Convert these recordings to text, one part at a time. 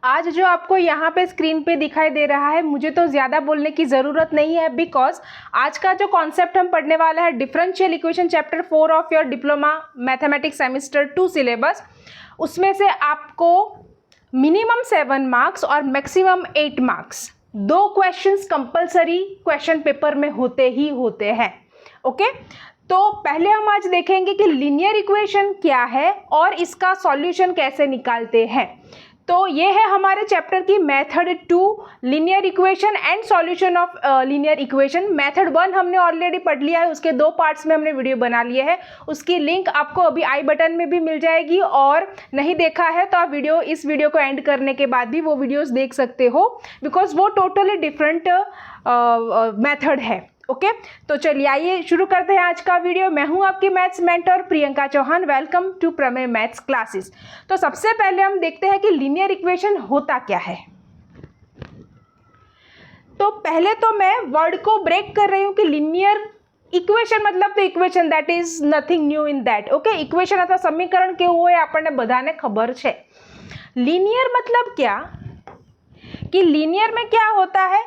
आज जो आपको यहाँ पे स्क्रीन पे दिखाई दे रहा है, मुझे तो ज़्यादा बोलने की ज़रूरत नहीं है, बिकॉज आज का जो कॉन्सेप्ट हम पढ़ने वाला है differential equation chapter 4 of your diploma mathematics semester 2 syllabus, उसमें से आपको मिनिमम 7 मार्क्स और maximum 8 marks 2 questions compulsory question paper में होते ही होते हैं। ओके, तो पहले हम आज देखेंगे कि लीनियर इक्वेशन क्या है और इसका सॉल्यूशन कैसे निकालते हैं। तो ये है हमारे चैप्टर की method 2 linear equation and solution of linear equation. Method 1 हमने ऑलरेडी पढ़ लिया है, उसके 2 पार्ट्स में हमने वीडियो बना लिए हैं, उसकी लिंक आपको अभी आई बटन में भी मिल जाएगी, और नहीं देखा है तो आप इस वीडियो को एंड करने के बाद भी वो वीडियोस देख सकते हो, बिकॉज वो टोटली डिफरेंट मेथड है। ओके, तो चलिए आइए शुरू करते हैं आज का वीडियो। मैं हूं आपकी maths mentor Priyanka Chauhan. Welcome to Pramey maths classes. तो सबसे पहले हम देखते हैं कि लीनियर इक्वेशन होता क्या है। तो पहले तो मैं वर्ड को ब्रेक कर रही हूं कि लीनियर इक्वेशन मतलब तो equation that is nothing new in that. Okay, equation अथवा समीकरण केવું હોય આપણને બધાને ખબર છે। लीनियर मतलब क्या कि लीनियर में क्या होता है,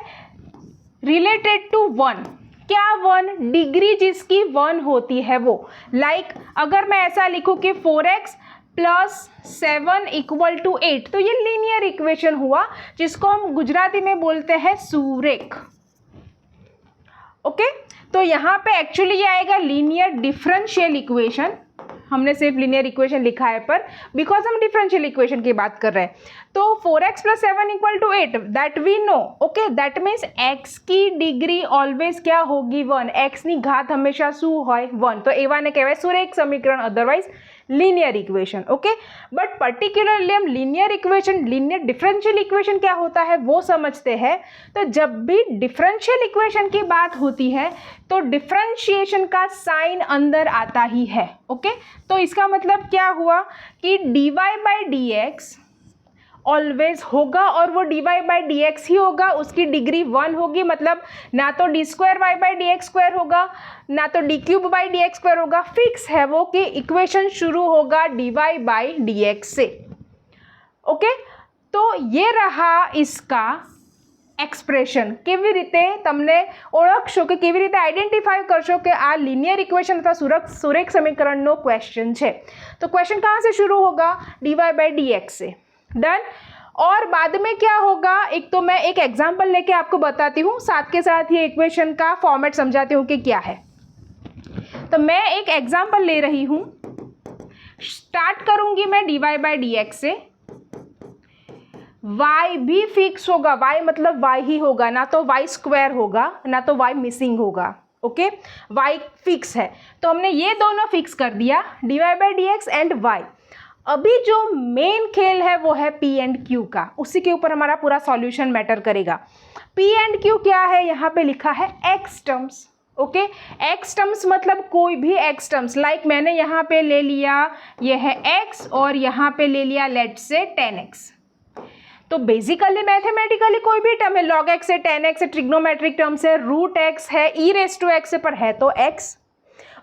रिलेटेड टू 1। क्या 1? डिग्री जिसकी 1 होती है वो। लाइक अगर मैं ऐसा लिखूं कि 4x प्लस 7 इक्वल टू 8, तो ये लीनियर इक्वेशन हुआ, जिसको हम गुजराती में बोलते हैं सुरेख। ओके, तो यहाँ पे एक्चुअली ये आएगा लीनियर डिफरेंशियल इक्वेशन। हमने सिर्फ लीनियर इक्वेशन लिखा है, पर बिकॉज हम डिफरेंशियल इक्वेशन की बात कर रहे हैं, तो 4x plus 7 equal to 8 that we know. Okay, that means x की डिग्री ऑलवेज क्या होगी 1, x ની ઘાત હંમેશા શું હોય 1, તો એવાને કહેવાય સુરેખ સમીકરણ, otherwise linear equation. Okay, but particularly हम linear equation, linear differential equation क्या होता है वो समझते हैं। तो जब भी डिफरेंशियल इक्वेशन की बात होती है तो डिफरेंशिएशन का साइन अंदर आता ही है। ओके, तो इसका मतलब क्या हुआ कि dy by D x always होगा, और वो dy बाई डी एक्स ही होगा, उसकी डिग्री 1 होगी, मतलब ना तो d square y by D x square होगा, ना तो d cube by D x square होगा। फिक्स है वो कि इक्वेशन शुरू होगा dy बाई डी एक्स से। ओके, तो ये रहा इसका एक्सप्रेशन। કેવી રીતે તમને ઓળખશો કે કેવી રીતે આઈડેન્ટિફાઈ કરશો કે આ લિનિયર ઇક્વેશન अथवा સુરેખ સમીકરણનો क्वेश्चन છે। तो क्वेश्चन कहाँ से शुरू होगा? dy बाई डी एक्स से। डन। और बाद में क्या होगा, एक तो मैं एक एग्जाम्पल लेके आपको बताती हूँ, साथ के साथ ये इक्वेशन का फॉर्मेट समझाती हूँ कि क्या है। तो मैं एक एग्जाम्पल ले रही हूँ, स्टार्ट करूँगी मैं dy बाई डी एक्स से। y भी फिक्स होगा, y मतलब y ही होगा, ना तो y स्क्वायर होगा ना तो y मिसिंग होगा। ओके, y फिक्स है, तो हमने ये दोनों फिक्स कर दिया, dy by D x and y। अभी जो मेन खेल है वो है P एंड Q का, उसी के ऊपर हमारा पूरा सॉल्यूशन मैटर करेगा। P एंड Q क्या है? यहाँ पे लिखा है x terms. Okay, x terms मतलब कोई भी x टर्म्स, लाइक मैंने यहाँ पे ले लिया ये है x और यहाँ पे ले लिया लेट से 10x। तो बेसिकली मैथमेटिकली कोई भी टर्म है, log x है, 10x है, ट्रिग्नोमेट्रिक टर्म्स है, रूट x है, e रेस टू x है, पर है तो x।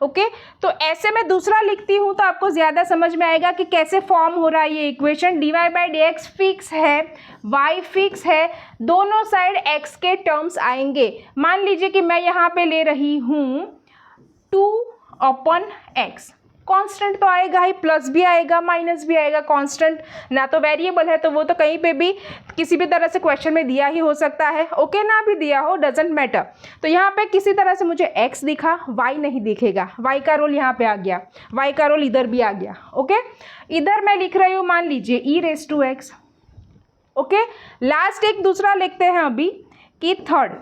ओके, तो ऐसे में दूसरा लिखती हूँ तो आपको ज़्यादा समझ में आएगा कि कैसे फॉर्म हो रहा है ये equation. dy by D x fix है, y फिक्स है, दोनों साइड x के टर्म्स आएंगे। मान लीजिए कि मैं यहाँ पे ले रही हूँ 2/x, कांस्टेंट तो आएगा ही, प्लस भी आएगा माइनस भी आएगा। कांस्टेंट ना तो वेरिएबल है, तो वो तो कहीं पे भी किसी भी तरह से क्वेश्चन में दिया ही हो सकता है। ओके, ना भी दिया हो डजेंट मैटर। तो यहाँ पे किसी तरह से मुझे x दिखा, y नहीं दिखेगा, y का रोल यहाँ पे आ गया, y का रोल इधर भी आ गया। ओके, इधर मैं लिख रही हूँ मान लीजिए e raise to x। Okay, last एक दूसरा लिखते हैं अभी कि थर्ड,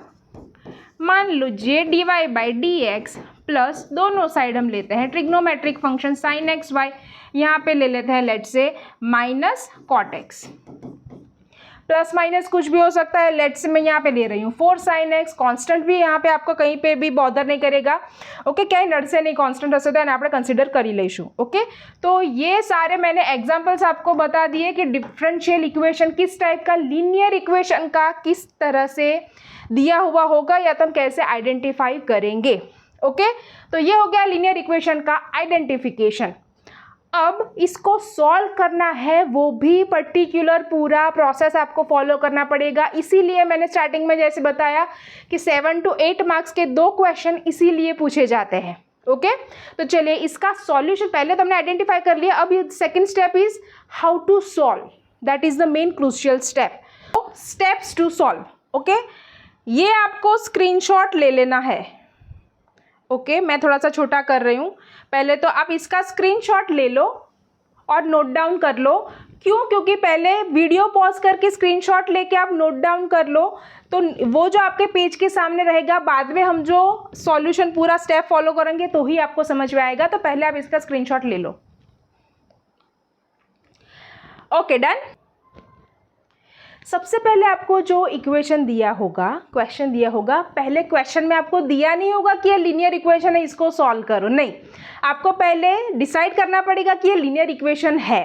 मान लीजिए dy by D x plus दोनों साइड हम लेते हैं trigonometric function sine x y, यहाँ पे ले लेते हैं let say minus cot x. Plus minus कुछ भी हो सकता है, लेट से मैं यहाँ पे ले रही हूँ 4 साइन एक्स। कॉन्स्टेंट भी यहाँ पे आपको कहीं पे भी बॉदर नहीं करेगा। ओके, क्या नड़से नहीं, कॉन्स्टेंट हसे तो આપણે कंसिडर करी लईशुं। ओके, तो ये सारे मैंने एग्जाम्पल्स आपको बता दिए कि डिफरेंशियल इक्वेशन किस टाइप का, लीनियर इक्वेशन का किस तरह से दिया हुआ होगा या तो हम कैसे आइडेंटिफाई करेंगे। ओके, तो ये हो गया लीनियर इक्वेशन का आइडेंटिफिकेशन। अब इसको सॉल्व करना है, वो भी पर्टिकुलर पूरा प्रोसेस आपको फॉलो करना पड़ेगा। इसीलिए मैंने स्टार्टिंग में जैसे बताया कि 7 to 8 मार्क्स के 2 क्वेश्चन इसीलिए पूछे जाते हैं। ओके तो चलिए इसका सॉल्यूशन पहले तो हमने आइडेंटिफाई कर लिया। अब ये second step is how to solve, that is the main crucial step. Steps to solve. Okay ये आपको स्क्रीनशॉट ले लेना है। ओके मैं थोड़ा सा छोटा कर रही हूँ। पहले तो आप इसका स्क्रीनशॉट ले लो और नोट डाउन कर लो। क्यों? क्योंकि पहले वीडियो पॉज करके स्क्रीनशॉट लेके आप नोट डाउन कर लो तो वो जो आपके पेज के सामने रहेगा, बाद में हम जो सॉल्यूशन पूरा स्टेप फॉलो करेंगे तो ही आपको समझ में आएगा। तो पहले आप इसका स्क्रीनशॉट ले लो। Okay done. सबसे पहले आपको जो इक्वेशन दिया होगा, क्वेश्चन दिया होगा, पहले क्वेश्चन में आपको दिया नहीं होगा कि ये लीनियर इक्वेशन है इसको सॉल्व करो, नहीं, आपको पहले डिसाइड करना पड़ेगा कि ये लीनियर इक्वेशन है।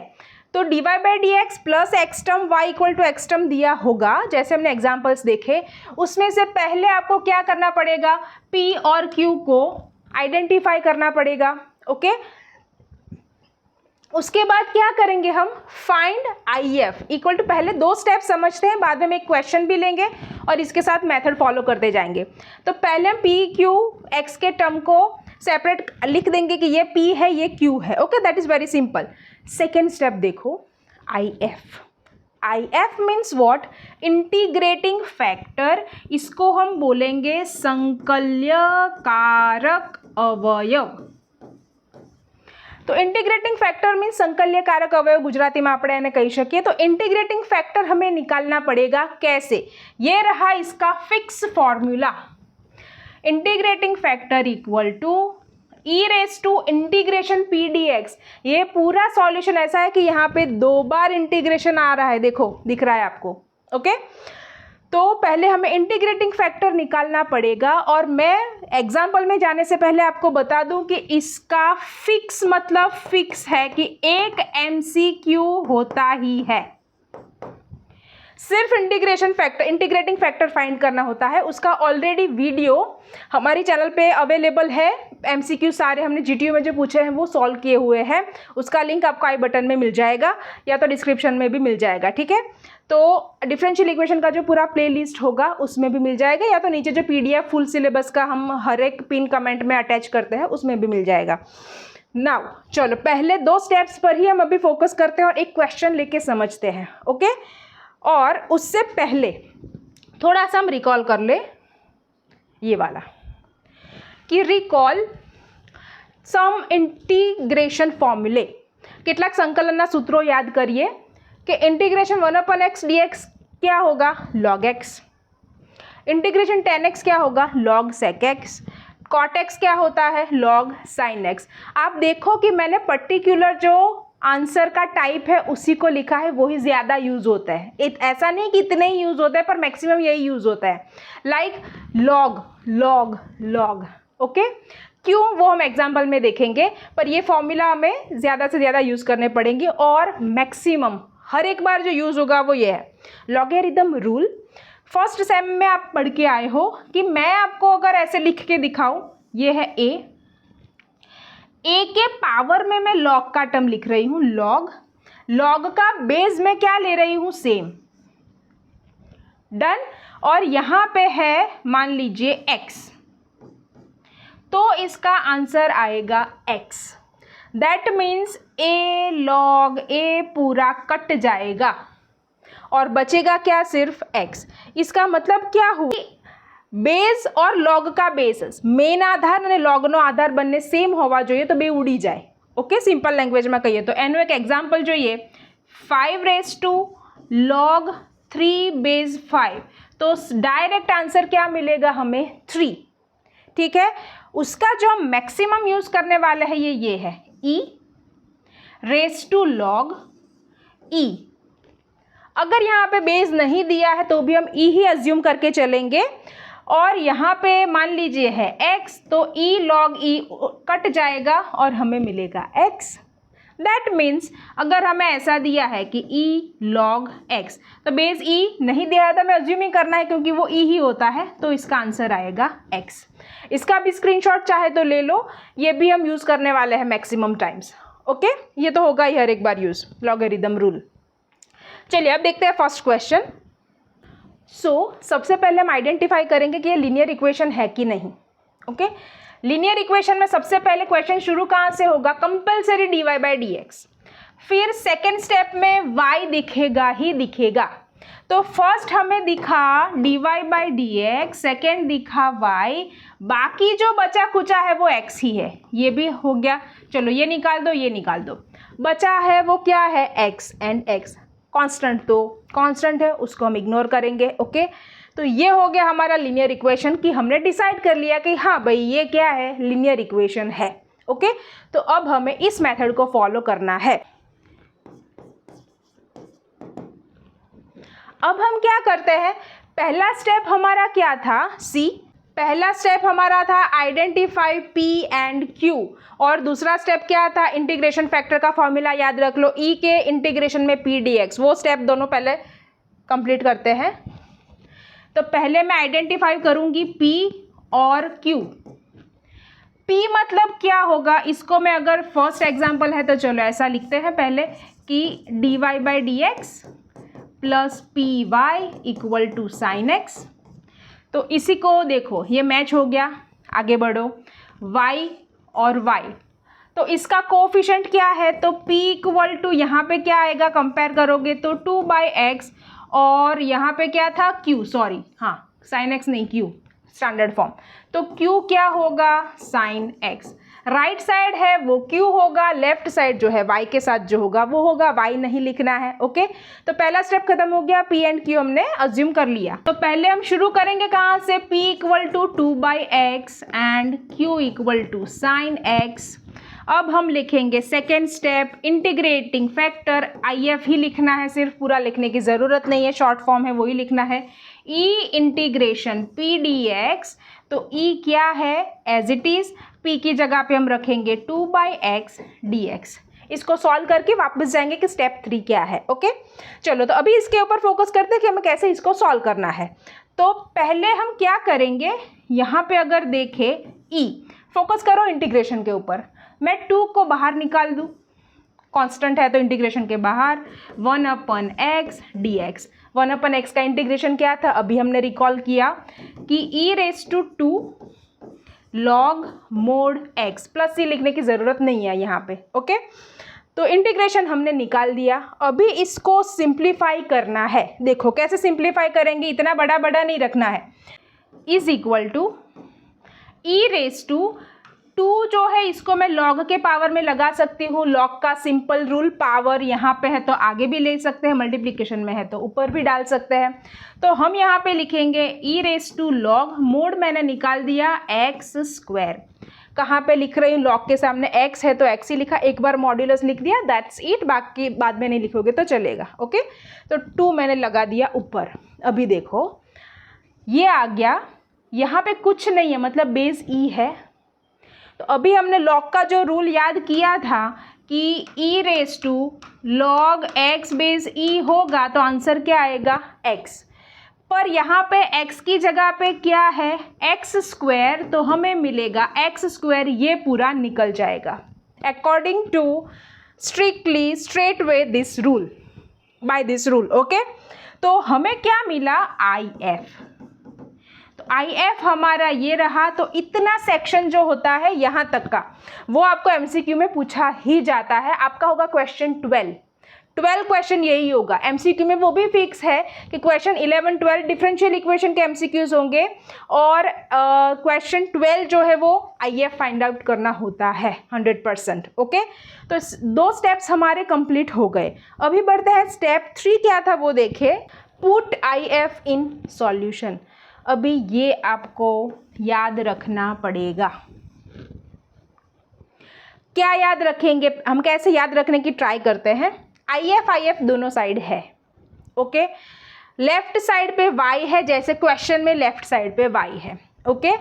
तो dy by D x plus x term y equal to x term दिया होगा, जैसे हमने एग्जाम्पल्स देखे। उसमें से पहले आपको क्या करना पड़ेगा, p और q को आइडेंटिफाई करना पड़ेगा। ओके उसके बाद क्या करेंगे हम, फाइंड IF इक्वल टू, पहले 2 स्टेप समझते हैं, बाद में एक क्वेश्चन भी लेंगे और इसके साथ मेथड फॉलो करते जाएंगे। तो पहले हम p q x के टर्म को सेपरेट लिख देंगे कि ये p है ये q है। Okay that is very simple. Second step देखो, IF means what, integrating factor. इसको हम बोलेंगे संकल्य कारक अवयव। तो इंटीग्रेटिंग फैक्टर मीन्स संकल्य कारक अवयव, गुजराती में આપણે એને કહી શકીએ। तो इंटीग्रेटिंग फैक्टर हमें निकालना पड़ेगा। कैसे? ये रहा इसका fix formula, integrating factor equal to e raise to integration P D X. ये पूरा सॉल्यूशन ऐसा है कि यहाँ पे 2 बार इंटीग्रेशन आ रहा है, देखो दिख रहा है आपको। ओके तो पहले हमें इंटीग्रेटिंग फैक्टर निकालना पड़ेगा। और मैं एग्जाम्पल में जाने से पहले आपको बता दूं कि इसका फिक्स मतलब फिक्स है कि एक MCQ होता ही है। सिर्फ इंटीग्रेटिंग फैक्टर फाइंड करना होता है। उसका ऑलरेडी वीडियो हमारी चैनल पे अवेलेबल है। MCQ सारे हमने GTU में जो पूछे हैं वो सॉल्व किए हुए हैं। उसका लिंक आपको आई बटन में मिल जाएगा या तो डिस्क्रिप्शन में भी मिल जाएगा, ठीक है। तो डिफरेंशियल इक्वेशन का जो पूरा प्ले लिस्ट होगा उसमें भी मिल जाएगा, या तो नीचे जो PDF फुल सिलेबस का हम हर एक पिन कमेंट में अटैच करते हैं उसमें भी मिल जाएगा। नाउ चलो पहले 2 स्टेप्स पर ही हम अभी फोकस करते हैं और एक क्वेश्चन लेके समझते हैं। ओके और उससे पहले थोड़ा सा हम रिकॉल कर ले ये वाला कि रिकॉल सम इंटीग्रेशन फॉर्म्युले। કેટલાક સંકલનના સૂત્રો યાદ કરીએ कि इंटीग्रेशन 1/x dx क्या होगा, log x। इंटीग्रेशन 10x क्या होगा, log sec x। cot x क्या होता है, log sin x। आप देखो कि मैंने पर्टिकुलर जो आंसर का टाइप है उसी को लिखा है, वही ज़्यादा यूज़ होता है। ऐसा नहीं कि इतने ही यूज़ होता है, पर मैक्सिमम यही यूज़ होता है। Like log log log। Okay क्यों, वो हम एग्जाम्पल में देखेंगे, पर ये फॉर्मूला हमें ज़्यादा से ज़्यादा यूज़ करने पड़ेंगे। और मैक्सिमम हर एक बार जो यूज़ होगा वो ये है लॉगरिथम रूल। फर्स्ट सेम में आप पढ़ के आए हो कि मैं आपको अगर ऐसे लिख के दिखाऊं, ये है ए के पावर में मैं लॉग का टर्म लिख रही हूँ, लॉग का बेस में क्या ले रही हूँ, सेम। डन। और यहाँ पे है मान लीजिए x, तो इसका आंसर आएगा x। That means a log a पूरा कट जाएगा और बचेगा क्या, सिर्फ x। इसका मतलब क्या हुआ, बेस और लॉग का बेस मेन आधार અને logનો આધાર બંને સેમ હોવા જોઈએ તો બે ઉડી જાય। ઓકે સિમ્પલ લેંગ્વેજમાં કહીએ તો એનું એક એક્ઝામ્પલ જોઈએ, 5 log 3 बेस 5, तो डायरेक्ट आंसर क्या मिलेगा हमें, 3। ठीक है, उसका जो हम मैक्सिमम यूज करने वाले हैं ये है e raise to log e। अगर यहाँ पे बेस नहीं दिया है तो भी हम e ही अज्यूम करके चलेंगे। और यहाँ पे मान लीजिए है x, तो e log e कट जाएगा और हमें मिलेगा x। दैट मीन्स अगर हमें ऐसा दिया है कि e log x, तो बेस e नहीं दिया है तो हमें अज्यूम ही करना है क्योंकि वो e ही होता है, तो इसका आंसर आएगा x। इसका भी स्क्रीनशॉट चाहे तो ले लो, ये भी हम यूज़ करने वाले हैं मैक्सिमम टाइम्स। ओके, ये तो होगा ही हर एक बार यूज लॉगरिदम रूल। चलिए अब देखते हैं फर्स्ट क्वेश्चन। सबसे पहले हम आइडेंटिफाई करेंगे कि ये लीनियर इक्वेशन है कि नहीं। ओके, लीनियर इक्वेशन में सबसे पहले क्वेश्चन शुरू कहाँ से होगा, compulsory dy by D X. फिर सेकेंड स्टेप में y दिखेगा ही दिखेगा। तो फर्स्ट हमें दिखा dy by D x, second दिखा y, बाकी जो बचा कुचा है वो x ही है। ये भी हो गया, चलो ये निकाल दो, ये निकाल दो। बचा है वो क्या है, x एंड x। कांस्टेंट तो कांस्टेंट है, उसको हम इग्नोर करेंगे। ओके, तो ये हो गया हमारा लीनियर इक्वेशन कि हमने डिसाइड कर लिया कि हाँ भाई ये क्या है, लीनियर इक्वेशन है। ओके, तो अब हमें इस मेथड को फॉलो करना है। अब हम क्या करते हैं, पहला स्टेप हमारा क्या था, सी। पहला स्टेप हमारा था आइडेंटिफाई P एंड Q, और दूसरा स्टेप क्या था, इंटीग्रेशन फैक्टर का फॉर्मूला याद रख लो, E के इंटीग्रेशन में P dx। वो स्टेप दोनों पहले कंप्लीट करते हैं। तो पहले मैं आइडेंटिफाई करूंगी P और Q। P मतलब क्या होगा, इसको मैं अगर फर्स्ट एग्जांपल है तो चलो ऐसा लिखते हैं पहले कि dy by D x plus P Y equal to sine X. तो इसी को देखो ये मैच हो गया, आगे बढ़ो, y और y। तो इसका कोफिशिएंट क्या है, तो p इक्वल टू यहाँ पे क्या आएगा, कंपेयर करोगे तो 2 बाई एक्स, और यहाँ पे क्या था q, सॉरी हाँ साइन x नहीं q, स्टैंडर्ड फॉर्म। तो q क्या होगा, साइन x। राइट साइड है वो q होगा, लेफ्ट साइड जो है y के साथ जो होगा वो होगा y, नहीं लिखना है। ओके, तो पहला स्टेप खत्म हो गया, p एंड q हमने अज्यूम कर लिया। तो पहले हम शुरू करेंगे कहाँ से, p equal to 2 by X and q equal to sine x। अब हम लिखेंगे second step, integrating factor IF ही लिखना है, सिर्फ पूरा लिखने की ज़रूरत नहीं है, शॉर्ट फॉर्म है वही लिखना है, E इंटीग्रेशन P dx। तो E क्या है, एज इट इज़, P की जगह पे हम रखेंगे 2 बाई एक्स dx। इसको सॉल्व करके वापस जाएंगे कि स्टेप 3 क्या है। ओके, चलो तो अभी इसके ऊपर फोकस करते हैं कि हमें कैसे इसको सॉल्व करना है। तो पहले हम क्या करेंगे, यहाँ पे अगर देखें E, फोकस करो इंटीग्रेशन के ऊपर। मैं 2 को बाहर निकाल दूँ, कांस्टेंट है तो इंटीग्रेशन के बाहर 1/x dx। 1/x का इंटीग्रेशन क्या था, अभी हमने रिकॉल किया कि e⁻² log mod x, plus C लिखने की ज़रूरत नहीं है यहाँ पे। ओके, तो इंटीग्रेशन हमने निकाल दिया। अभी इसको सिंप्लीफाई करना है, देखो कैसे सिंप्लीफाई करेंगे, इतना बड़ा बड़ा नहीं रखना है। इज इक्वल टू e⁻² जो है इसको मैं log के पावर में लगा सकती हूँ, log का सिंपल रूल, पावर यहाँ पे है तो आगे भी ले सकते हैं, मल्टीप्लिकेशन में है तो ऊपर भी डाल सकते हैं। तो हम यहाँ पे लिखेंगे e⁻² log, मोड मैंने निकाल दिया x²। कहाँ पे लिख रही हूँ, log के सामने x है तो x ही लिखा, एक बार मॉड्यूलस लिख दिया, दैट्स इट, बाकी बाद में नहीं लिखोगे तो चलेगा। ओके, तो 2 मैंने लगा दिया ऊपर। अभी देखो ये आ गया, यहाँ पे कुछ नहीं है मतलब बेस e है। तो अभी हमने log का जो रूल याद किया था कि e⁻² log x base e होगा, तो आंसर क्या आएगा, x। पर यहाँ पे x की जगह पे क्या है, x², तो हमें मिलेगा x², ये पूरा निकल जाएगा according to strictly straight way this rule, by this rule. Okay, तो हमें क्या मिला, IF। तो IF हमारा ये रहा। तो इतना सेक्शन जो होता है यहाँ तक का, वो आपको MCQ में पूछा ही जाता है। आपका होगा क्वेश्चन 12 क्वेश्चन यही होगा MCQ में। वो भी फिक्स है कि क्वेश्चन 11, 12 डिफरेंशियल इक्वेशन के MCQs होंगे, और क्वेश्चन 12 जो है वो IF फाइंड आउट करना होता है 100%। ओके, तो 2 स्टेप्स हमारे कंप्लीट हो गए। अभी बढ़ते हैं स्टेप 3 क्या था वो देखे, पुट IF इन सॉल्यूशन। अभी ये आपको याद रखना पड़ेगा। क्या याद रखेंगे हम, कैसे याद रखने की ट्राई करते हैं। IF दोनों साइड है। ओके, लेफ्ट साइड पे y है, जैसे क्वेश्चन में लेफ्ट साइड पे y है। ओके,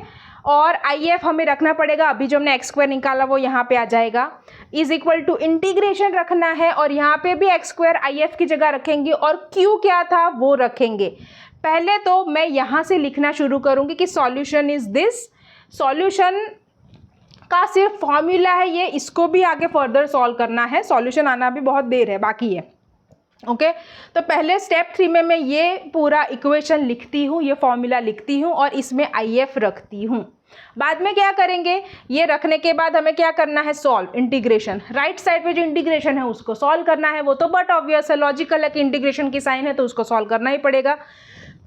और IF हमें रखना पड़ेगा, अभी जो हमने x² निकाला वो यहाँ पे आ जाएगा। इज इक्वल टू इंटीग्रेशन रखना है, और यहाँ पे भी x² IF की जगह रखेंगे, और q क्या था वो रखेंगे। पहले तो मैं यहाँ से लिखना शुरू करूँगी कि सॉल्यूशन इज दिस। सॉल्यूशन का सिर्फ फॉर्मूला है ये, इसको भी आगे फर्दर सॉल्व करना है, सॉल्यूशन आना भी बहुत देर है बाकी है। ओके तो पहले स्टेप 3 में मैं ये पूरा इक्वेशन लिखती हूँ, ये फॉर्मूला लिखती हूँ और इसमें IF रखती हूँ। बाद में क्या करेंगे, ये रखने के बाद हमें क्या करना है, सॉल्व, इंटीग्रेशन। राइट साइड पे जो इंटीग्रेशन है उसको सॉल्व करना है, वो तो बट ऑब्वियस है, लॉजिकल है कि इंटीग्रेशन की साइन है तो उसको सॉल्व करना ही पड़ेगा।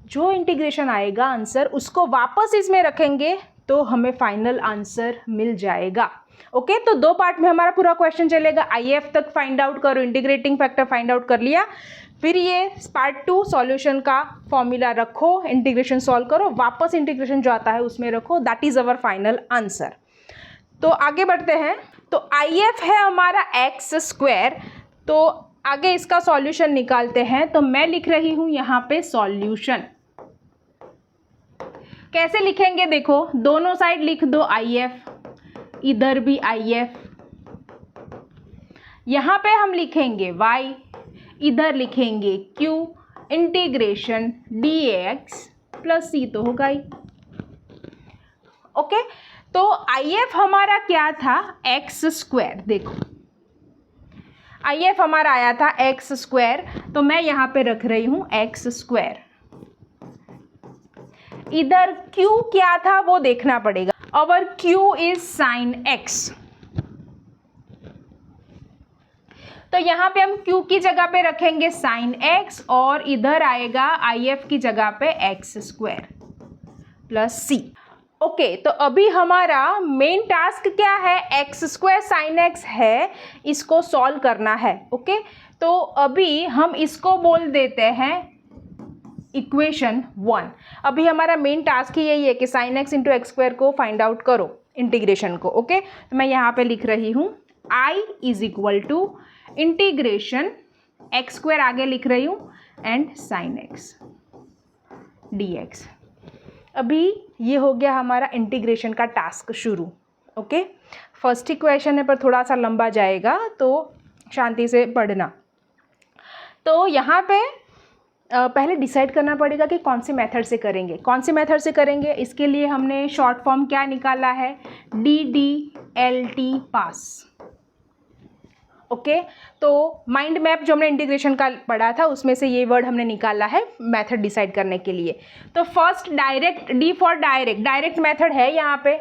जो इंटीग्रेशन आएगा आंसर उसको वापस इसमें रखेंगे तो हमें फाइनल आंसर मिल जाएगा। ओके तो 2 पार्ट में हमारा पूरा क्वेश्चन चलेगा, IF तक फाइंड आउट करो, इंटीग्रेटिंग फैक्टर फाइंड आउट कर लिया, फिर ये पार्ट 2 सॉल्यूशन का फॉर्मूला रखो, इंटीग्रेशन सॉल्व करो, वापस इंटीग्रेशन जो आता है उसमें रखो, that is our final answer. तो आगे बढ़ते हैं। तो IF है हमारा x², तो आगे इसका सॉल्यूशन निकालते हैं। तो मैं लिख रही हूं यहाँ पे सॉल्यूशन। कैसे लिखेंगे देखो, दोनों साइड लिख दो IF, इधर भी IF, यहाँ पे हम लिखेंगे y, इधर लिखेंगे q, integration dx plus c तो होगा ही। ओके तो IF हमारा क्या था, x²। देखो IF हमारा आया था x², तो मैं यहाँ पे रख रही हूँ x²। इधर q क्या था वो देखना पड़ेगा, और q इज साइन x। तो यहाँ पे हम q की जगह पे रखेंगे साइन x और इधर आएगा IF की जगह पे x² प्लस c। ओके तो अभी हमारा मेन टास्क क्या है, x² साइन x है, इसको सॉल्व करना है। ओके तो अभी हम इसको बोल देते हैं इक्वेशन 1। अभी हमारा मेन टास्क ही यही है कि साइन x इंटू x² को फाइंड आउट करो, इंटीग्रेशन को। ओके तो मैं यहाँ पे लिख रही हूँ I is equal to integration x² आगे लिख रही हूँ एंड साइन x dx। अभी ये हो गया हमारा इंटीग्रेशन का टास्क शुरू। ओके फर्स्ट इक्वेशन है पर थोड़ा सा लंबा जाएगा तो शांति से पढ़ना। तो यहाँ पे पहले डिसाइड करना पड़ेगा कि कौन सी मेथड से करेंगे, कौन सी मेथड से करेंगे। इसके लिए हमने शॉर्ट फॉर्म क्या निकाला है, DDLT पास। ओके तो माइंड मैप जो हमने इंटीग्रेशन का पढ़ा था उसमें से ये वर्ड हमने निकाला है मेथड डिसाइड करने के लिए। तो first direct, D for direct, direct method है यहाँ पे,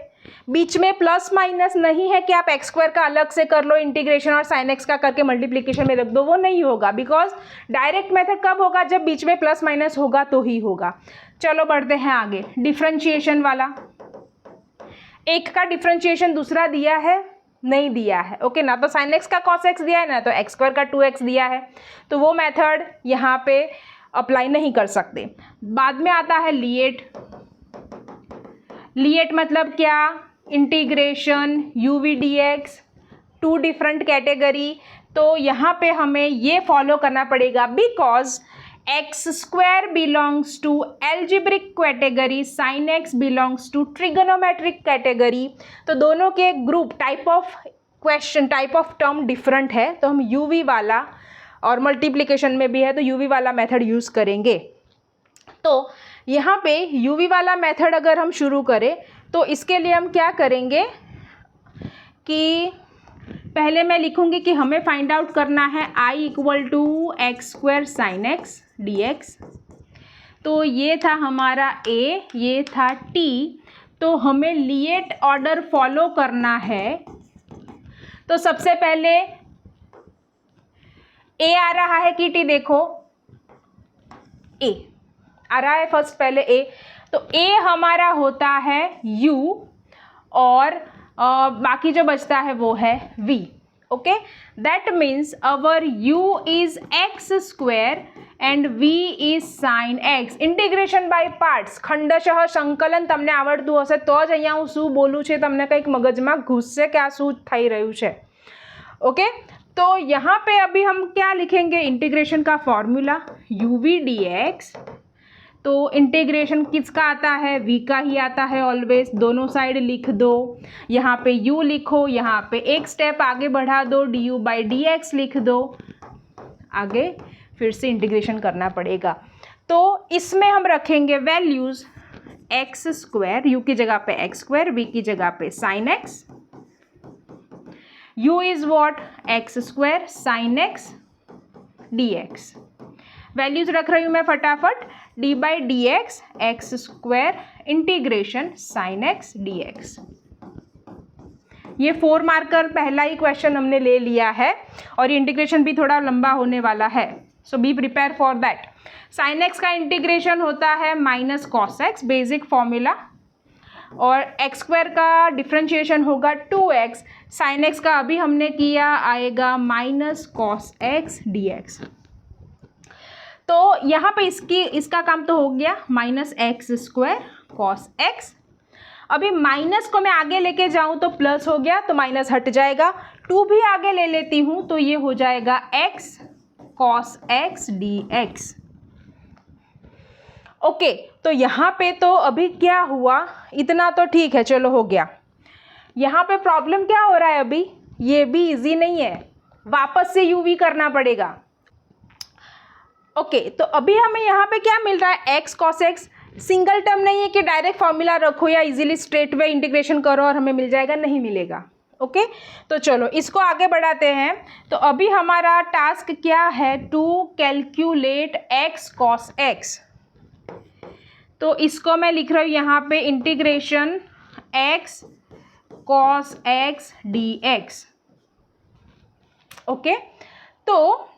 बीच में प्लस माइनस नहीं है कि आप x² का अलग से कर लो इंटीग्रेशन और साइन x का करके मल्टीप्लिकेशन में रख दो, वो नहीं होगा। बिकॉज डायरेक्ट मेथड कब होगा, जब बीच में प्लस माइनस होगा तो ही होगा। चलो बढ़ते हैं आगे, डिफरेंशिएशन वाला। एक का डिफरेंशिएशन दूसरा दिया है, नहीं दिया है। ओके ना तो साइन x का cos x दिया है, ना तो x² का 2x दिया है, तो वो मेथड यहाँ पे अप्लाई नहीं कर सकते। बाद में आता है लिएट। लिएट मतलब क्या, integration uv dx, 2 different category. तो यहाँ पे हमें ये फॉलो करना पड़ेगा because x² belongs to algebraic category, sine x belongs to trigonometric category. तो दोनों के group, type of question, type of term different है, तो हम uv वाला, और मल्टीप्लिकेशन में भी है तो uv वाला मेथड यूज़ करेंगे। तो यहाँ पे uv वाला मेथड अगर हम शुरू करें तो इसके लिए हम क्या करेंगे कि पहले मैं लिखूंगी कि हमें फाइंड आउट करना है I equal to x² sine x dx। तो ये था हमारा A, ये था T। तो हमें लिएट ऑर्डर फॉलो करना है। तो सबसे पहले A आ रहा है कि T, देखो A आ रहा है फर्स्ट पहले A। तो A हमारा होता है U और बाकी जो बचता है वो है V। Okay that means our U is x² and V is sine x। Integration by parts, ખંડશઃ સંકલન તમને આવડતું હશે તો જ અહીંયા હું શું બોલું છે તમને કંઈક મગજમાં ઘૂસશે કે આ શું થઈ રહ્યું છે। ओके तो यहाँ पे अभी हम क्या लिखेंगे, इंटीग्रेशन का फॉर्मूला uv dx। तो इंटीग्रेशन किसका आता है, v का ही आता है ऑलवेज। दोनों साइड लिख दो, यहाँ पे u लिखो, यहाँ पे एक स्टेप आगे बढ़ा दो, du बाई dx लिख दो, आगे फिर से इंटीग्रेशन करना पड़ेगा। तो इसमें हम रखेंगे वैल्यूज़ x², u की जगह पे x², v की जगह पे sine x u is what, X square sine x D X. Values रख रही हूँ मैं फटाफट, D by D x square integration sine x D X. ये 4 मार्कर पहला ही क्वेश्चन हमने ले लिया है और ये इंटीग्रेशन भी थोड़ा लंबा होने वाला है, so be prepare for that. Sine x का इंटीग्रेशन होता है minus cos x, basic formula, और एक्स स्क्वायर का डिफ्रेंशिएशन होगा 2x, साइन एक्स का अभी हमने किया, आएगा minus cos x D x. तो यहाँ पे इसका काम तो हो गया, minus x square cos x. अभी माइनस को मैं आगे लेके जाऊँ तो प्लस हो गया, तो माइनस हट जाएगा, 2 भी आगे ले लेती हूँ तो ये हो जाएगा x cos x D X. Okay, तो यहाँ पे तो अभी क्या हुआ, इतना तो ठीक है, चलो हो गया। यहाँ पे प्रॉब्लम क्या हो रहा है अभी, ये भी इजी नहीं है, वापस से यूवी करना पड़ेगा। ओके, तो अभी हमें यहाँ पे क्या मिल रहा है, x cos x. Single term नहीं है कि डायरेक्ट फॉर्मूला रखो या इजीली स्ट्रेट वे इंटीग्रेशन करो और हमें मिल जाएगा, नहीं मिलेगा। ओके, तो चलो इसको आगे बढ़ाते हैं। तो अभी हमारा टास्क क्या है, to calculate X cos X. तो इसको मैं लिख रही हूँ यहाँ पे integration X cos x D X. Okay, तो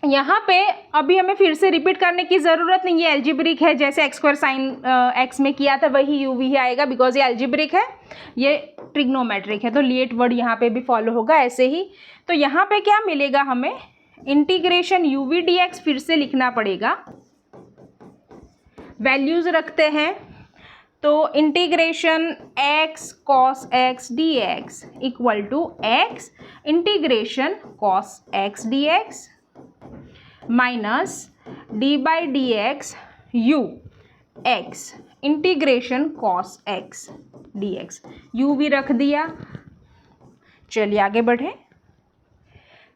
यहाँ पे अभी हमें फिर से रिपीट करने की ज़रूरत नहीं है, एल्जेब्रिक है, जैसे एक्स स्क्वायर साइन एक्स में किया था वही यू वी आएगा, बिकॉज ये एल्जेब्रिक है, ये ट्रिग्नोमेट्रिक है, तो लिएट वर्ड यहाँ पे भी फॉलो होगा ऐसे ही। तो यहाँ पे क्या मिलेगा हमें, integration U V D X फिर से लिखना पड़ेगा, वैल्यूज़ रखते हैं। तो integration X cos x D X equal to X integration cos x D X minus D by D X U X integration cos x D X, U भी रख दिया। चलिए आगे बढ़े,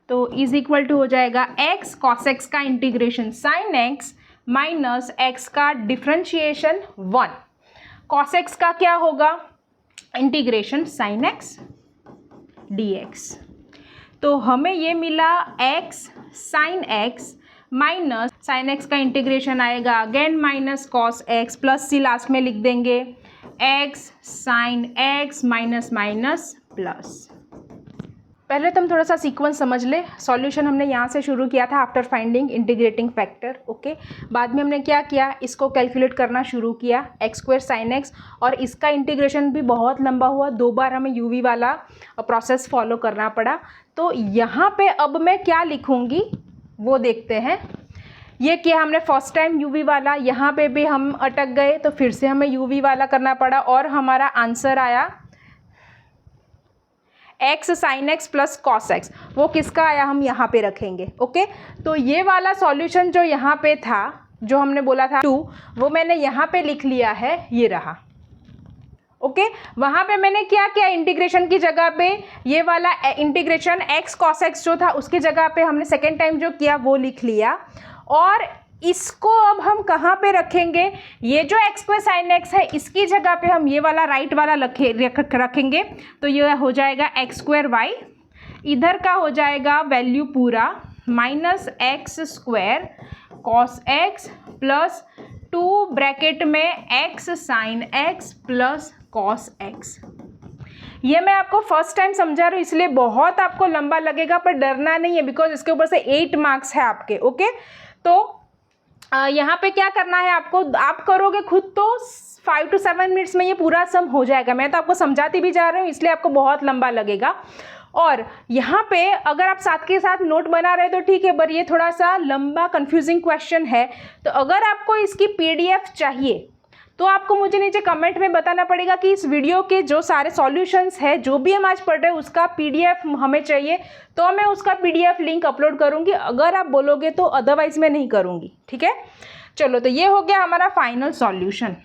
तो इज इक्वल टू हो जाएगा एक्स कॉस एक्स का integration sine x minus x का डिफ्रेंशिएशन 1, कॉस एक्स का क्या होगा, integration sine x D x. तो हमें ये मिला x sine x minus sine x का इंटीग्रेशन आएगा again minus cos x, plus C last में लिख देंगे, x sine x minus minus plus. पहले तो हम थोड़ा सा सीक्वेंस समझ ले। सॉल्यूशन हमने यहाँ से शुरू किया था after finding integrating factor. Okay, बाद में हमने क्या किया, इसको कैलकुलेट करना शुरू किया, एक्स स्क्वायर साइन एक्स, और इसका इंटीग्रेशन भी बहुत लंबा हुआ, 2 बार हमें यूवी वाला प्रोसेस फॉलो करना पड़ा। तो यहाँ पे अब मैं क्या लिखूँगी वो देखते हैं। ये किया हमने फर्स्ट टाइम यूवी वाला, यहाँ पे भी हम अटक गए तो फिर से हमें यूवी वाला करना पड़ा, और हमारा आंसर आया x sine x plus cos x. वो किसका आया हम यहाँ पे रखेंगे। ओके, तो ये वाला सॉल्यूशन जो यहाँ पे था, जो हमने बोला था 2, वो मैंने यहाँ पे लिख लिया है, ये रहा। ओके, वहाँ पे मैंने क्या किया, इंटीग्रेशन की जगह पे ये वाला इंटीग्रेशन एक्स कॉस एक्स जो था उसकी जगह पे हमने सेकेंड टाइम जो किया वो लिख लिया, और इसको अब हम कहाँ पे रखेंगे, ये जो एक्स स्क्वायर साइन एक्स है इसकी जगह पे हम ये वाला राइट वाला रखेंगे। तो ये हो जाएगा एक्स स्क्वायर वाई, इधर का हो जाएगा वैल्यू पूरा minus x square cos x plus 2 bracket में x sine x plus cos x. ये मैं आपको फर्स्ट टाइम समझा रही हूँ इसलिए बहुत आपको लंबा लगेगा, पर डरना नहीं है बिकॉज इसके ऊपर से 8 मार्क्स है आपके। ओके, तो यहाँ पे क्या करना है आपको, आप करोगे खुद तो 5 to 7 मिनट्स में ये पूरा सम हो जाएगा। मैं तो आपको समझाती भी जा रही हूँ इसलिए आपको बहुत लंबा लगेगा। और यहाँ पे अगर आप साथ के साथ नोट बना रहे तो ठीक है, पर ये थोड़ा सा लंबा कंफ्यूजिंग क्वेश्चन है। तो अगर आपको इसकी PDF चाहिए तो आपको मुझे नीचे कमेंट में बताना पड़ेगा कि इस वीडियो के जो सारे सॉल्यूशंस हैं, जो भी हम आज पढ़ रहे हैं उसका PDF हमें चाहिए, तो मैं उसका PDF लिंक अपलोड करूँगी। अगर आप बोलोगे तो, अदरवाइज मैं नहीं करूँगी। ठीक है, चलो, तो ये हो गया हमारा फाइनल सॉल्यूशन।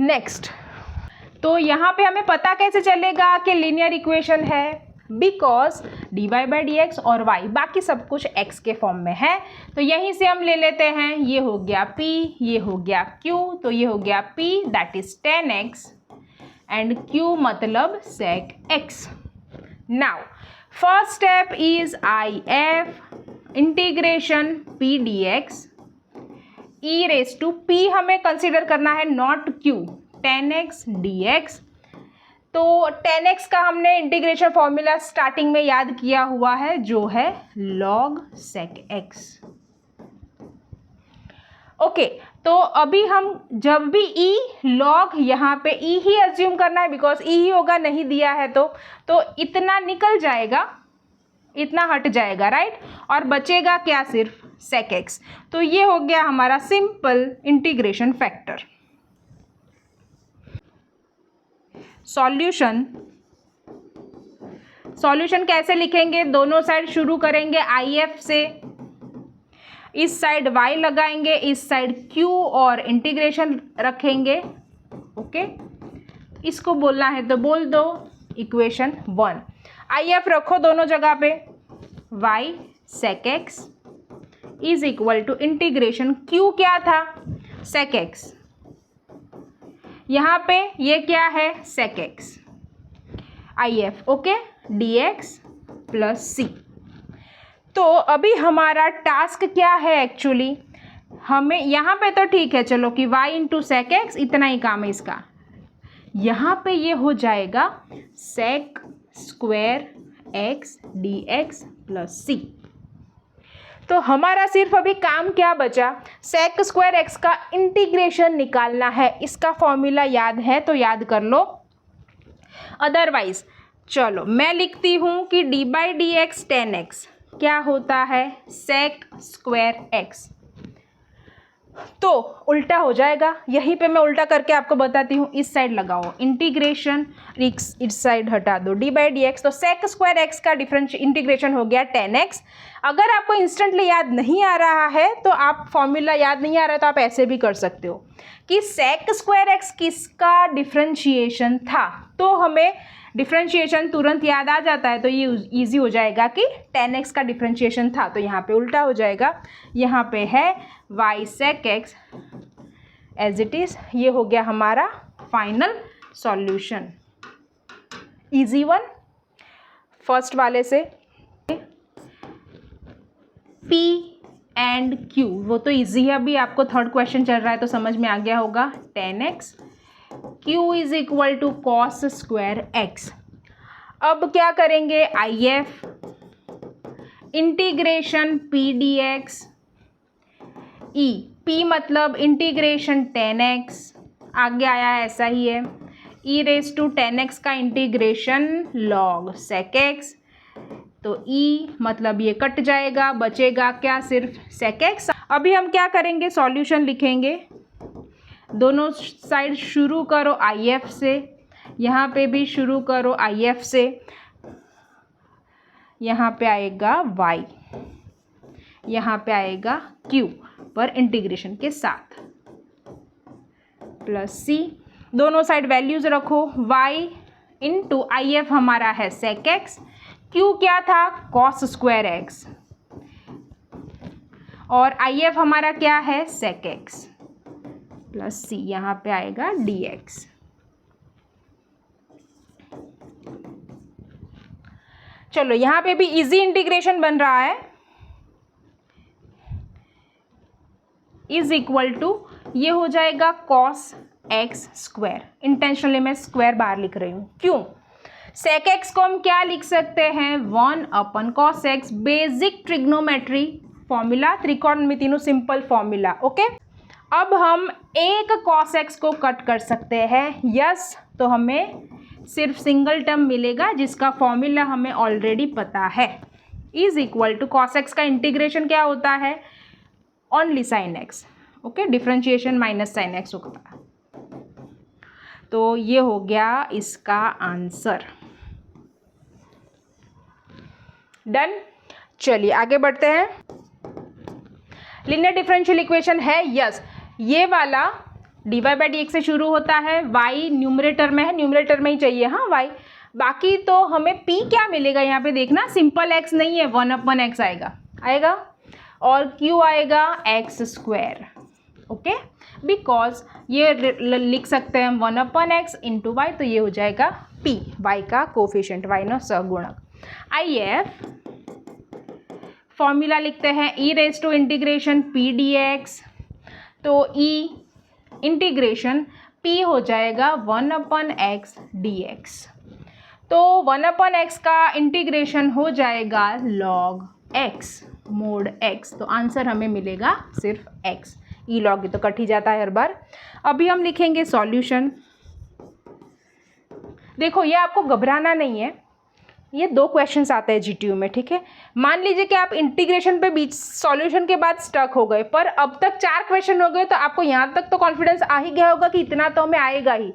नेक्स्ट, तो यहाँ पे हमें पता कैसे चलेगा कि लीनियर इक्वेशन है, because D Y by D X और y बाकी सब कुछ x के फॉर्म में है। तो यहीं से हम ले लेते हैं, ये हो गया p, ये हो गया q, तो ये हो गया p that is 10x and Q मतलब sec x. Now first step is IF integration P dx e raise to P हमें कंसिडर करना है not Q, tan x dx. तो tan x का हमने इंटीग्रेशन फॉर्मूला स्टार्टिंग में याद किया हुआ है जो है log sec x. ओके तो अभी हम जब भी e log यहाँ पे e ही एज्यूम करना है बिकॉज e ही होगा, नहीं दिया है तो इतना निकल जाएगा, इतना हट जाएगा राइट, और बचेगा क्या, सिर्फ sec x. तो ये हो गया हमारा सिंपल इंटीग्रेशन फैक्टर. सॉल्यूशन कैसे लिखेंगे, दोनों साइड शुरू करेंगे IF से, इस साइड y लगाएंगे, इस साइड q और इंटीग्रेशन रखेंगे. ओके इसको बोलना है तो बोल दो इक्वेशन 1. IF रखो दोनों जगह पे, y sec x is equal to integration q क्या था, sec x, यहाँ पे ये क्या है sec x, IF okay dx plus c. तो अभी हमारा टास्क क्या है एक्चुअली, हमें यहाँ पे तो ठीक है चलो कि y इंटू sec x इतना ही काम है इसका, यहाँ पे ये हो जाएगा sec square x dx plus c. तो हमारा सिर्फ अभी काम क्या बचा, sec स्क्वायर x का इंटीग्रेशन निकालना है. इसका फॉर्मूला याद है तो याद कर लो, अदरवाइज चलो मैं लिखती हूँ कि d by D x ten x क्या होता है sec स्क्वायर x. तो उल्टा हो जाएगा, यहीं पे मैं उल्टा करके आपको बताती हूँ. इस साइड लगाओ इंटीग्रेशन, इस साइड हटा दो d बाई डी एक्स. तो sec स्क्वायर x का डिफरेंस इंटीग्रेशन हो गया 10x. अगर आपको इंस्टेंटली याद नहीं आ रहा है तो आप फॉर्मूला याद नहीं आ रहा है तो आप ऐसे भी कर सकते हो कि sec स्क्वायर x किसका डिफरेंशिएशन था, तो हमें डिफरेंशिएशन तुरंत याद आ जाता है तो ये इजी हो जाएगा कि 10x का डिफरेंशिएशन था. तो यहाँ पे उल्टा हो जाएगा, यहाँ पे है y sec x as it is. ये हो गया हमारा final solution. Easy one first वाले से. P एंड Q वो तो इजी है, अभी आपको थर्ड क्वेश्चन चल रहा है तो समझ में आ गया होगा. 10x Q is equal to cos square x. अब क्या करेंगे, IF integration P dx e, P मतलब इंटीग्रेशन 10x, आगे आया है ऐसा ही है, e रेस टू 10x का इंटीग्रेशन log sec x. तो e मतलब ये कट जाएगा, बचेगा क्या, सिर्फ sec x. अभी हम क्या करेंगे, सॉल्यूशन लिखेंगे, दोनों साइड शुरू करो IF से, यहाँ पे भी शुरू करो IF से, यहाँ पे आएगा y, यहाँ पे आएगा q पर इंटीग्रेशन के साथ प्लस c. दोनों साइड वैल्यूज रखो, y इंटू IF हमारा है sec x, q क्या था cos स्क्वायर x, और IF हमारा क्या है sec x प्लस c. यहाँ पे आएगा dx. चलो यहाँ पे भी इजी इंटीग्रेशन बन रहा है, इज इक्वल टू ये हो जाएगा cos x स्क्वायर. इंटेंशनली मैं स्क्वायर बाहर लिख रही हूँ, क्यों, sec x को हम क्या लिख सकते हैं 1 अपन cos x. Basic trigonometry formula, त्रिकोणमिति नो सिंपल फॉर्मूला. ओके अब हम एक cos x को कट कर सकते हैं, यस. तो हमें सिर्फ सिंगल टर्म मिलेगा जिसका फॉर्मूला हमें ऑलरेडी पता है, is equal to cos x का इंटीग्रेशन क्या होता है, only sin x. Okay differentiation minus sin x होता. तो ये हो गया इसका आंसर. डन. चलिए आगे बढ़ते हैं. लीनियर डिफरेंशियल इक्वेशन है, यस. ये वाला dy बाई डी एक्स से शुरू होता है, y न्यूमरेटर में है, न्यूमरेटर में ही चाहिए हाँ y. बाकी तो हमें p क्या मिलेगा, यहाँ पे देखना सिंपल x नहीं है, 1/x आएगा, और q आएगा x स्क्वायर. ओके, बिकॉज ये लिख सकते हैं हम 1/x इंटू वाई, तो ये हो जाएगा p, y का कोफिशिएंट, y ना सगुणक। IF फॉर्मूला लिखते हैं e raise to integration p dx, तो e इंटीग्रेशन p हो जाएगा 1/x dx, तो 1/x का इंटीग्रेशन हो जाएगा log x मोड x, तो आंसर हमें मिलेगा सिर्फ x। ई लॉग तो कट ही जाता है हर बार। अभी हम लिखेंगे सॉल्यूशन। देखो ये आपको घबराना नहीं है, ये 2 क्वेश्चंस आते हैं जीटीयू में, ठीक है। मान लीजिए कि आप इंटीग्रेशन पे बीच सॉल्यूशन के बाद स्टक हो गए, पर अब तक 4 क्वेश्चन हो गए, तो आपको यहाँ तक तो कॉन्फिडेंस आ ही गया होगा कि इतना तो हमें आएगा ही।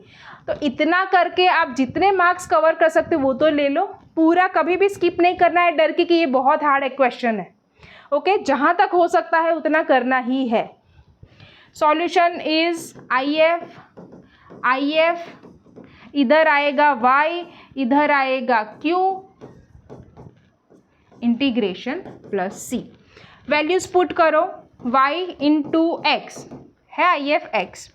तो इतना करके आप जितने मार्क्स कवर कर सकते हो वो तो ले लो, पूरा कभी भी स्किप नहीं करना है डर के कि ये बहुत हार्ड एक क्वेश्चन है। ओके, जहाँ तक हो सकता है उतना करना ही है। सॉल्यूशन इज IF इधर आएगा y, इधर आएगा q, integration plus c। Values put करो, y इंटू एक्स है IF x,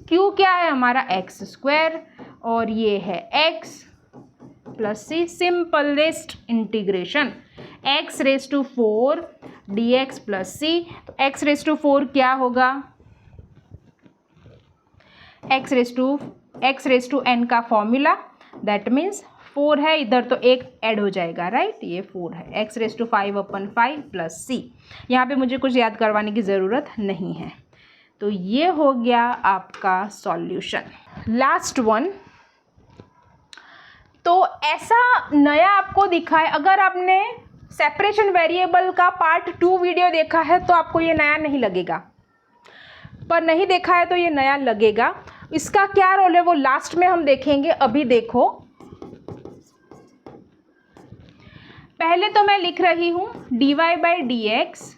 q क्या है हमारा x स्क्वायर, और ये है x plus c। Simplest integration x raise to 4 dx plus c, तो x रेज टू 4 क्या होगा, x रेज टू n का फॉर्मूला, दैट मीन्स 4 है इधर तो एक ऐड हो जाएगा, राइट, ये 4 है, x raise to 5/5 plus c। यहाँ पे मुझे कुछ याद करवाने की ज़रूरत नहीं है। तो ये हो गया आपका सॉल्यूशन। लास्ट वन, तो ऐसा नया आपको दिखा है, अगर आपने सेपरेशन वेरिएबल का पार्ट 2 वीडियो देखा है तो आपको ये नया नहीं लगेगा, पर नहीं देखा है तो ये नया लगेगा। इसका क्या रोल है वो लास्ट में हम देखेंगे। अभी देखो, पहले तो मैं लिख रही हूँ dy/dx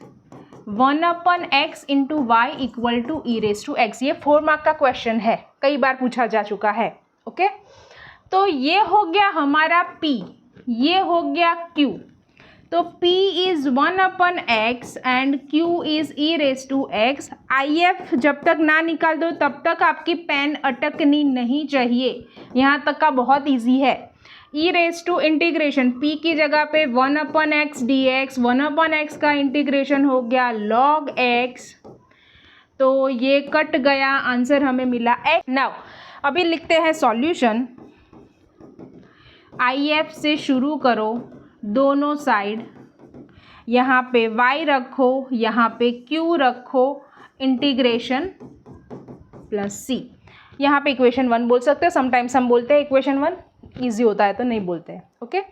1/x into Y equal to E raise to X. ये 4 मार्क का क्वेश्चन है, कई बार पूछा जा चुका है। ओके, तो ये हो गया हमारा p, ये हो गया q, तो p is 1/x and q is e raise to x। IF जब तक ना निकाल दो तब तक आपकी पेन अटकनी नहीं चाहिए, यहाँ तक का बहुत इजी है। e raise to integration p की जगह पे 1/x dx, 1/x का इंटीग्रेशन हो गया log x, तो ये कट गया, आंसर हमें मिला x। नाउ अभी लिखते हैं सॉल्यूशन। IF से शुरू करो, दोनों साइड, यहाँ पे y रखो, यहाँ पे q रखो, इंटीग्रेशन प्लस c। यहाँ पे इक्वेशन 1 बोल सकते हो, समटाइम्स हम बोलते हैं इक्वेशन 1, ईजी होता है तो नहीं बोलते हैं। ओके,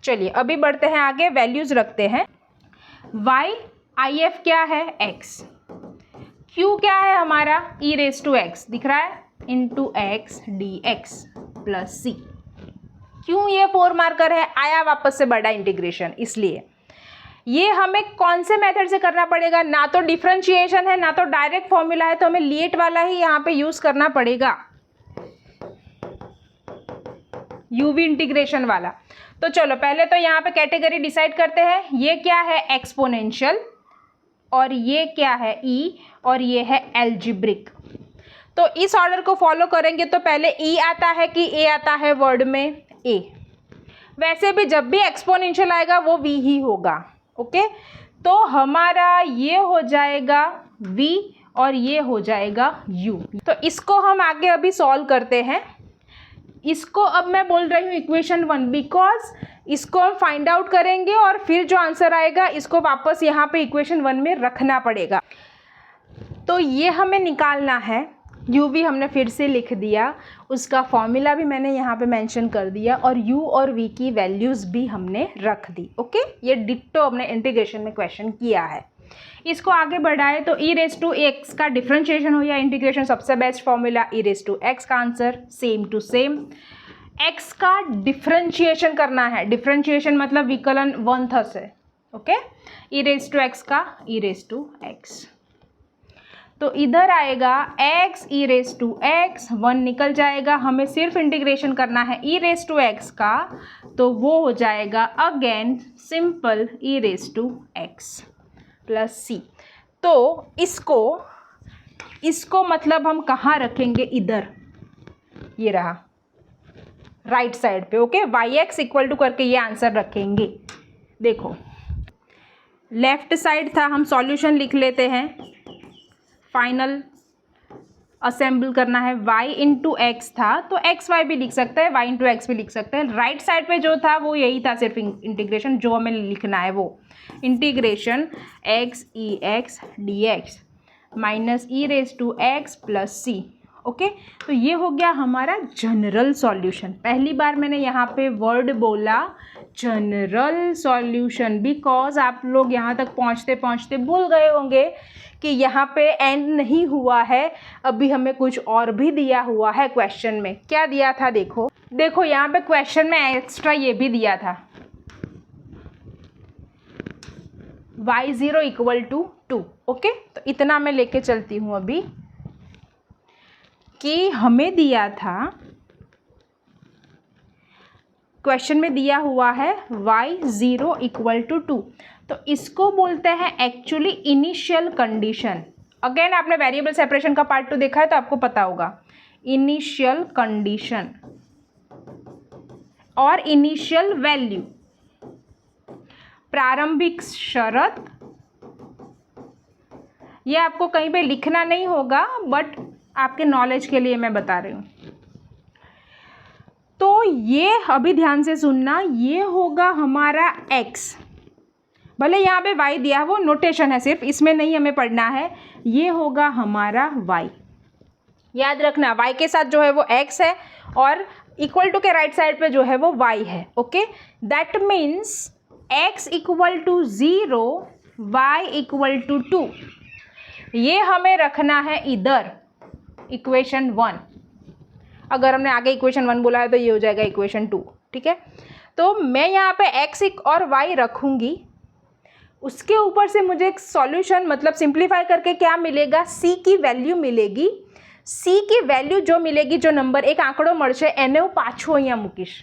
चलिए अभी बढ़ते हैं आगे, वैल्यूज रखते हैं। y IF क्या है x, q क्या है हमारा e रेज टू x दिख रहा है, into x dx plus c। क्यों ये 4 मार्कर है, आया वापस से बड़ा इंटीग्रेशन, इसलिए ये हमें कौन से मेथड से करना पड़ेगा, ना तो डिफरेंशिएशन है ना तो डायरेक्ट फॉर्मूला है, तो हमें लिएट वाला ही यहाँ पे यूज करना पड़ेगा, यूवी इंटीग्रेशन वाला। तो चलो पहले तो यहाँ पे कैटेगरी डिसाइड करते हैं। ये क्या है, एक्सपोनेंशियल, और ये क्या है ई, और ये है एल्जिब्रिक। तो इस ऑर्डर को फॉलो करेंगे तो पहले ई आता है कि ए आता है वर्ड में, ए। वैसे भी जब भी एक्सपोनेंशियल आएगा वो वी ही होगा। ओके, तो हमारा ये हो जाएगा v और ये हो जाएगा u। तो इसको हम आगे अभी सॉल्व करते हैं। इसको अब मैं बोल रही हूँ इक्वेशन 1, बिकॉज इसको हम फाइंड आउट करेंगे और फिर जो आंसर आएगा इसको वापस यहाँ पे इक्वेशन 1 में रखना पड़ेगा। तो ये हमें निकालना है, u भी हमने फिर से लिख दिया, उसका फॉर्मूला भी मैंने यहाँ पे मेंशन कर दिया, और u और v की वैल्यूज़ भी हमने रख दी। ओके, ये डिट्टो हमने इंटीग्रेशन में क्वेश्चन किया है। इसको आगे बढ़ाए तो e रेज टू एक्स का डिफरेंशिएशन हो या इंटीग्रेशन, सबसे best formula e raise to x का answer same to same. x का डिफरेंशिएशन करना है, डिफरेंशिएशन मतलब विकलन 1/3 से। Okay, e raise to x का e रेज टू एक्स, तो इधर आएगा x e raise to x, 1 निकल जाएगा, हमें सिर्फ इंटीग्रेशन करना है e रेज टू एक्स का, तो वो हो जाएगा again simple e raise to X plus c। तो इसको इसको मतलब हम कहाँ रखेंगे, इधर, ये रहा राइट साइड पे। Okay, Y X equal to करके ये आंसर रखेंगे। देखो लेफ्ट साइड था, हम सॉल्यूशन लिख लेते हैं, फाइनल असेंबल करना है। y इंटू एक्स था तो एक्स वाई भी लिख सकता है, y इंटू एक्स भी लिख सकते हैं। राइट साइड पे जो था वो यही था, सिर्फ इंटीग्रेशन जो हमें लिखना है वो integration x E X D X minus E raise to X plus C. Okay, तो ये हो गया हमारा जनरल सॉल्यूशन। पहली बार मैंने यहाँ पे वर्ड बोला जनरल सॉल्यूशन, बिकॉज आप लोग यहाँ तक पहुँचते पहुँचते भूल गए होंगे कि यहाँ पे एंड नहीं हुआ है, अभी हमें कुछ और भी दिया हुआ है क्वेश्चन में। क्या दिया था देखो, देखो यहाँ पे क्वेश्चन में एक्स्ट्रा ये भी दिया था, y0 इक्वल टू 2। ओके, तो इतना मैं लेके चलती हूँ अभी कि हमें दिया था, क्वेश्चन में दिया हुआ है y0 इक्वल टू 2, तो इसको बोलते हैं एक्चुअली इनिशियल कंडीशन। अगेन आपने वेरिएबल सेपरेशन का पार्ट 2 देखा है तो आपको पता होगा, इनिशियल कंडीशन और इनिशियल वैल्यू, प्रारंभिक शर्त। ये आपको कहीं पे लिखना नहीं होगा, बट आपके नॉलेज के लिए मैं बता रही हूँ। तो ये अभी ध्यान से सुनना, ये होगा हमारा x, भले यहाँ पे y दिया, वो नोटेशन है सिर्फ, इसमें नहीं हमें पढ़ना है। ये होगा हमारा y, याद रखना y के साथ जो है वो x है और इक्वल टू के राइट साइड पे जो है वो y है। Okay, that means x equal to 0, y equal to 2, ये हमें रखना है इधर इक्वेशन 1। अगर हमने आगे इक्वेशन 1 बोला है तो ये हो जाएगा इक्वेशन 2। ठीक है, तो मैं यहाँ पे x और y रखूँगी, उसके ऊपर से मुझे एक सॉल्यूशन मतलब सिंप्लीफाई करके क्या मिलेगा, c की वैल्यू मिलेगी। c की वैल्यू जो मिलेगी, जो नंबर एक आंकड़ो મળશે એને હું પાછું અહીંયા મૂકીશ,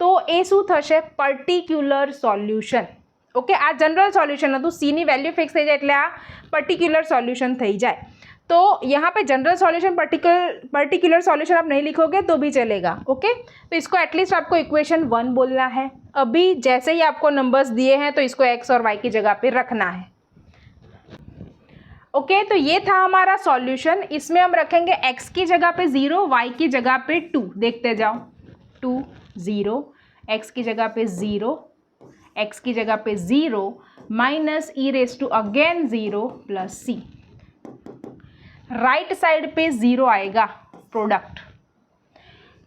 તો એ શું થશે, પર્ટિક્યુલર સોલ્યુશન। ઓકે, આ જનરલ સોલ્યુશન હતું, c ની વેલ્યુ ફિક્સ થઈ જાય એટલે આ પર્ટિક્યુલર સોલ્યુશન થઈ જાય। तो यहाँ पे जनरल सॉल्यूशन पर्टिकुलर सॉल्यूशन आप नहीं लिखोगे तो भी चलेगा। ओके, तो इसको एटलीस्ट आपको इक्वेशन 1 बोलना है। अभी जैसे ही आपको नंबर्स दिए हैं तो इसको x और y की जगह पे रखना है। ओके, तो ये था हमारा सॉल्यूशन। इसमें हम रखेंगे x की जगह पे 0, y की जगह पे 2। देखते जाओ, 2 0, x की जगह पे 0, x की जगह पे 0 minus E raise to again 0 plus C. Right side पे 0 आएगा प्रोडक्ट,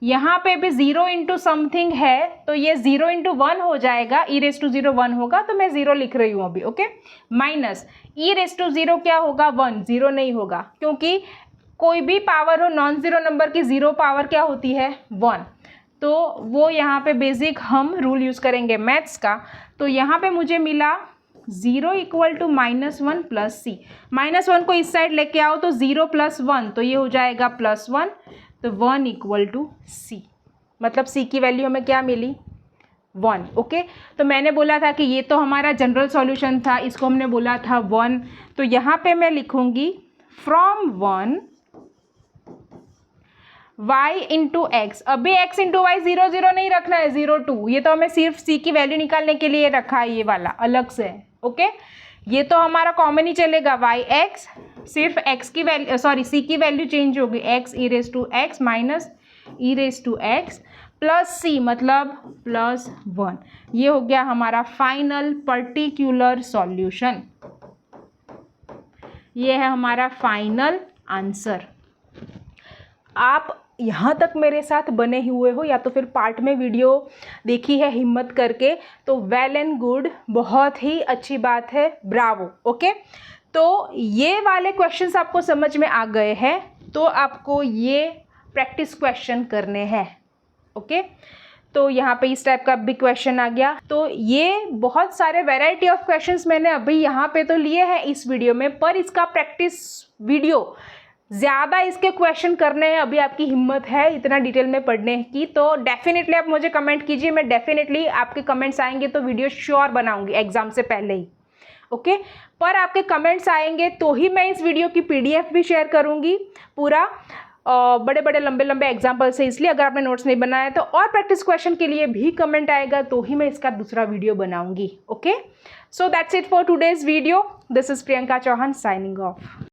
यहाँ पे भी 0 इंटू समथिंग है तो ये 0 इंटू 1 हो जाएगा, ई रेज टू 0 1 होगा तो मैं 0 लिख रही हूँ अभी। Okay, minus E raise to 0 क्या होगा, 1, 0 नहीं होगा, क्योंकि कोई भी पावर हो नॉन ज़ीरो नंबर की 0 पावर क्या होती है, 1। तो वो यहाँ पे बेसिक हम रूल यूज़ करेंगे मैथ्स का। तो यहाँ पे मुझे मिला 0 इक्वल टू -1 प्लस सी। -1 को इस साइड लेके आओ तो 0 प्लस 1, तो ये हो जाएगा +1, तो 1 इक्वल टू सी। मतलब सी की वैल्यू हमें क्या मिली, 1। ओके, तो मैंने बोला था कि ये तो हमारा जनरल सॉल्यूशन था, इसको हमने बोला था 1। तो यहाँ पे मैं लिखूँगी फ्रॉम 1 y इंटू एक्स। अभी x इंटू वाई 0 0 नहीं रखना है, 0 2, ये तो हमें सिर्फ c की वैल्यू निकालने के लिए रखा है, ये वाला अलग से है। ओके, ये तो हमारा कॉमन ही चलेगा, y x, सिर्फ x की वैल्यू सॉरी c की वैल्यू चेंज होगी, x E raise to X minus E raise to X plus c मतलब +1। ये हो गया हमारा फाइनल पर्टिकुलर सॉल्यूशन, ये है हमारा फाइनल आंसर। आप यहाँ तक मेरे साथ बने हुए हो या तो फिर पार्ट में वीडियो देखी है हिम्मत करके, तो वेल एंड गुड, बहुत ही अच्छी बात है, ब्रावो। ओके, तो ये वाले क्वेश्चंस आपको समझ में आ गए हैं, तो आपको ये प्रैक्टिस क्वेश्चन करने हैं। ओके, तो यहाँ पे इस टाइप का भी क्वेश्चन आ गया। तो ये बहुत सारे वैरायटी ऑफ क्वेश्चंस मैंने अभी यहाँ पे तो लिए हैं इस वीडियो में, पर इसका प्रैक्टिस वीडियो ज़्यादा इसके क्वेश्चन करने हैं। अभी आपकी हिम्मत है इतना डिटेल में पढ़ने की, तो डेफिनेटली आप मुझे कमेंट कीजिए, मैं डेफिनेटली आपके कमेंट्स आएंगे तो वीडियो श्योर बनाऊंगी एग्ज़ाम से पहले ही। ओके। पर आपके कमेंट्स आएंगे तो ही मैं इस वीडियो की PDF भी शेयर करूँगी पूरा, बड़े बड़े लंबे लंबे एग्जाम्पल से। इसलिए अगर आपने नोट्स नहीं बनाया तो और प्रैक्टिस क्वेश्चन के लिए भी कमेंट आएगा तो ही मैं इसका दूसरा वीडियो बनाऊंगी। Okay, so that's it for today's video. This is Priyanka Chauhan signing of.